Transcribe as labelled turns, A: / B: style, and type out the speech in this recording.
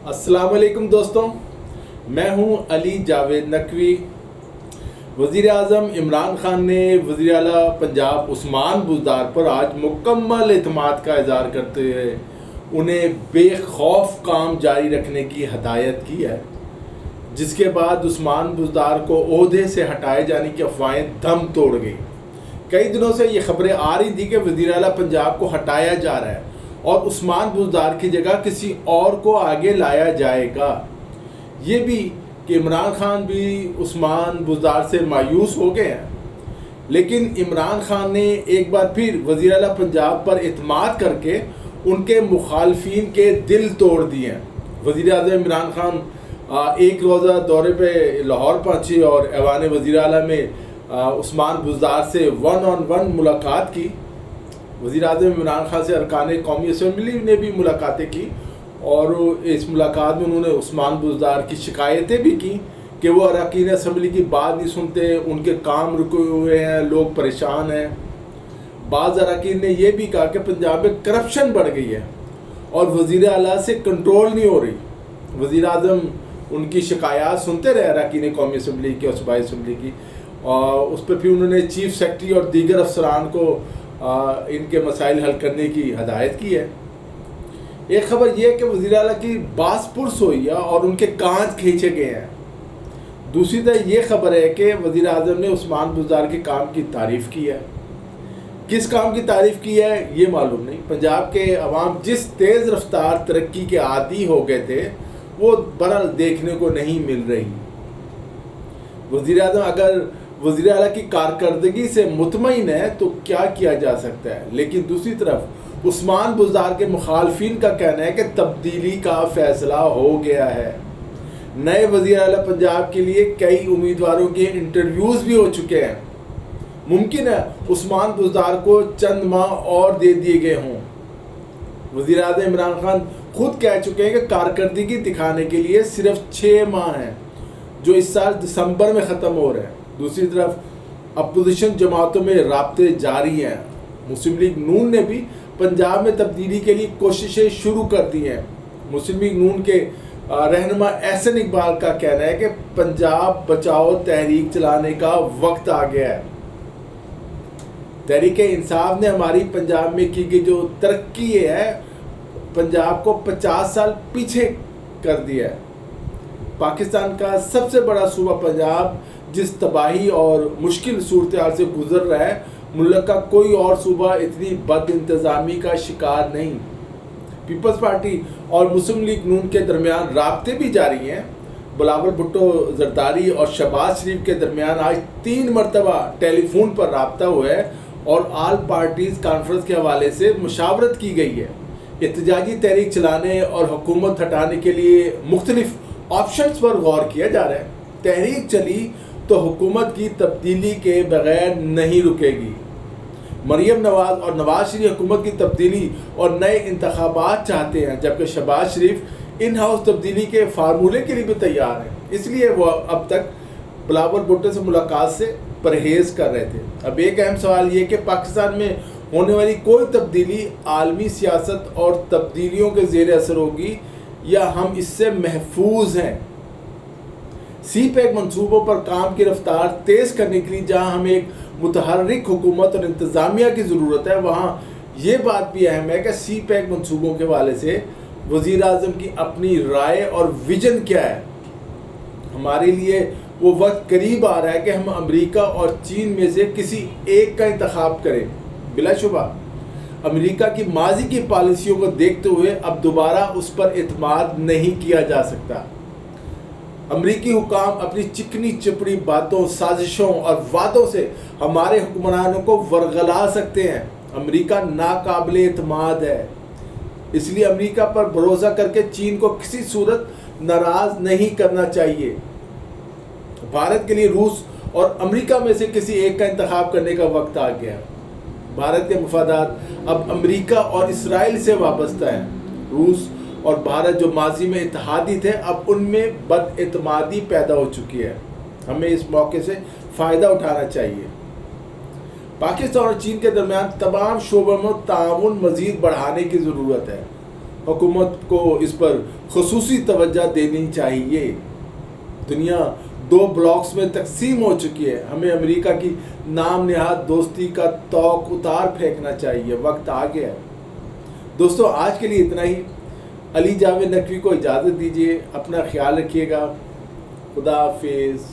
A: السلام علیکم دوستوں، میں ہوں علی جاوید نقوی۔ وزیر اعظم عمران خان نے وزیر اعلیٰ پنجاب عثمان بزدار پر آج مکمل اعتماد کا اظہار کرتے ہوئے انہیں بے خوف کام جاری رکھنے کی ہدایت کی ہے، جس کے بعد عثمان بزدار کو عہدے سے ہٹائے جانے کی افواہیں دم توڑ گئی۔ کئی دنوں سے یہ خبریں آ رہی تھی کہ وزیر اعلیٰ پنجاب کو ہٹایا جا رہا ہے اور عثمان بزدار کی جگہ کسی اور کو آگے لایا جائے گا۔ یہ بھی کہ عمران خان بھی عثمان بزدار سے مایوس ہو گئے ہیں، لیکن عمران خان نے ایک بار پھر وزیر اعلیٰ پنجاب پر اعتماد کر کے ان کے مخالفین کے دل توڑ دیے ہیں۔ وزیر اعظم عمران خان ایک روزہ دورے پہ لاہور پہنچے اور ایوان وزیر اعلیٰ میں عثمان بزدار سے 1-on-1 ملاقات کی۔ وزیر اعظم عمران خان سے ارکان قومی اسمبلی نے بھی ملاقاتیں کی اور اس ملاقات میں انہوں نے عثمان بزدار کی شکایتیں بھی کی کہ وہ اراکین اسمبلی کی بات نہیں سنتے، ان کے کام رکے ہوئے ہیں، لوگ پریشان ہیں۔ بعض اراکین نے یہ بھی کہا کہ پنجاب میں کرپشن بڑھ گئی ہے اور وزیر اعلیٰ سے کنٹرول نہیں ہو رہی۔ وزیر اعظم ان کی شکایات سنتے رہے اراکین قومی اسمبلی کی اور صوبائی اسمبلی کی، اور اس پہ پھر انہوں نے چیف سیکرٹری اور دیگر افسران کو ان کے مسائل حل کرنے کی ہدایت کی ہے۔ ایک خبر یہ ہے کہ وزیر اعلیٰ کی باس پرس ہوئی ہے اور ان کے کانچ کھینچے گئے ہیں۔ دوسری طرف یہ خبر ہے کہ وزیر اعظم نے عثمان بزدار کے کام کی تعریف کی ہے۔ کس کام کی تعریف کی ہے یہ معلوم نہیں۔ پنجاب کے عوام جس تیز رفتار ترقی کے عادی ہو گئے تھے وہ برحال دیکھنے کو نہیں مل رہی۔ وزیر اعظم اگر وزیر اعلیٰ کی کارکردگی سے مطمئن ہے تو کیا کیا جا سکتا ہے، لیکن دوسری طرف عثمان بزدار کے مخالفین کا کہنا ہے کہ تبدیلی کا فیصلہ ہو گیا ہے۔ نئے وزیر اعلیٰ پنجاب کے لیے کئی امیدواروں کے انٹرویوز بھی ہو چکے ہیں۔ ممکن ہے عثمان بزدار کو چند ماہ اور دے دیے گئے ہوں۔ وزیر اعظم عمران خان خود کہہ چکے ہیں کہ کارکردگی دکھانے کے لیے صرف 6 ماہ ہیں، جو اس سال دسمبر میں ختم ہو رہے ہیں۔ دوسری طرف اپوزیشن جماعتوں میں رابطے جاری ہیں۔ مسلم لیگ نون نے بھی پنجاب میں تبدیلی کے لیے کوششیں شروع کر دی ہیں۔ مسلم لیگ نون کے رہنما احسن اقبال کا کہنا ہے کہ پنجاب بچاؤ تحریک چلانے کا وقت آ گیا ہے۔ تحریک انصاف نے ہماری پنجاب میں کی گئی جو ترقی ہے پنجاب کو 50 سال پیچھے کر دیا ہے۔ پاکستان کا سب سے بڑا صوبہ پنجاب جس تباہی اور مشکل صورتحال سے گزر رہا ہے، ملک کا کوئی اور صوبہ اتنی بد انتظامی کا شکار نہیں۔ پیپلز پارٹی اور مسلم لیگ نون کے درمیان رابطے بھی جاری ہیں۔ بلاول بھٹو زرداری اور شہباز شریف کے درمیان آج 3 مرتبہ ٹیلی فون پر رابطہ ہوا ہے اور آل پارٹیز کانفرنس کے حوالے سے مشاورت کی گئی ہے۔ احتجاجی تحریک چلانے اور حکومت ہٹانے کے لیے مختلف آپشنز پر غور کیا جا رہا ہے۔ تحریک چلی تو حکومت کی تبدیلی کے بغیر نہیں رکے گی۔ مریم نواز اور نواز شریف حکومت کی تبدیلی اور نئے انتخابات چاہتے ہیں، جبکہ شہباز شریف ان ہاؤس تبدیلی کے فارمولے کے لیے بھی تیار ہیں۔ اس لیے وہ اب تک بلاول بھٹو سے ملاقات سے پرہیز کر رہے تھے۔ اب ایک اہم سوال یہ کہ پاکستان میں ہونے والی کوئی تبدیلی عالمی سیاست اور تبدیلیوں کے زیر اثر ہوگی یا ہم اس سے محفوظ ہیں۔ سی پیک منصوبوں پر کام کی رفتار تیز کرنے کے لیے جہاں ہمیں ایک متحرک حکومت اور انتظامیہ کی ضرورت ہے، وہاں یہ بات بھی اہم ہے کہ سی پیک منصوبوں کے حوالے سے وزیر اعظم کی اپنی رائے اور ویژن کیا ہے۔ ہمارے لیے وہ وقت قریب آ رہا ہے کہ ہم امریکہ اور چین میں سے کسی ایک کا انتخاب کریں۔ بلا شبہ امریکہ کی ماضی کی پالیسیوں کو دیکھتے ہوئے اب دوبارہ اس پر اعتماد نہیں کیا جا سکتا۔ امریکی حکام اپنی چکنی چپڑی باتوں، سازشوں اور وعدوں سے ہمارے حکمرانوں کو ورغلا سکتے ہیں۔ امریکہ ناقابل اعتماد ہے، اس لیے امریکہ پر بھروسہ کر کے چین کو کسی صورت ناراض نہیں کرنا چاہیے۔ بھارت کے لیے روس اور امریکہ میں سے کسی ایک کا انتخاب کرنے کا وقت آ گیا۔ بھارت کے مفادات اب امریکہ اور اسرائیل سے وابستہ ہیں۔ روس اور بھارت جو ماضی میں اتحادی تھے، اب ان میں بد اعتمادی پیدا ہو چکی ہے۔ ہمیں اس موقع سے فائدہ اٹھانا چاہیے۔ پاکستان اور چین کے درمیان تمام شعبوں میں تعاون مزید بڑھانے کی ضرورت ہے۔ حکومت کو اس پر خصوصی توجہ دینی چاہیے۔ دنیا 2 بلاکس میں تقسیم ہو چکی ہے، ہمیں امریکہ کی نام نہاد دوستی کا طوق اتار پھینکنا چاہیے، وقت آ گیا ہے۔ دوستو آج کے لیے اتنا ہی۔ علی جاوید نقوی کو اجازت دیجیے، اپنا خیال رکھیے گا، خدا حافظ۔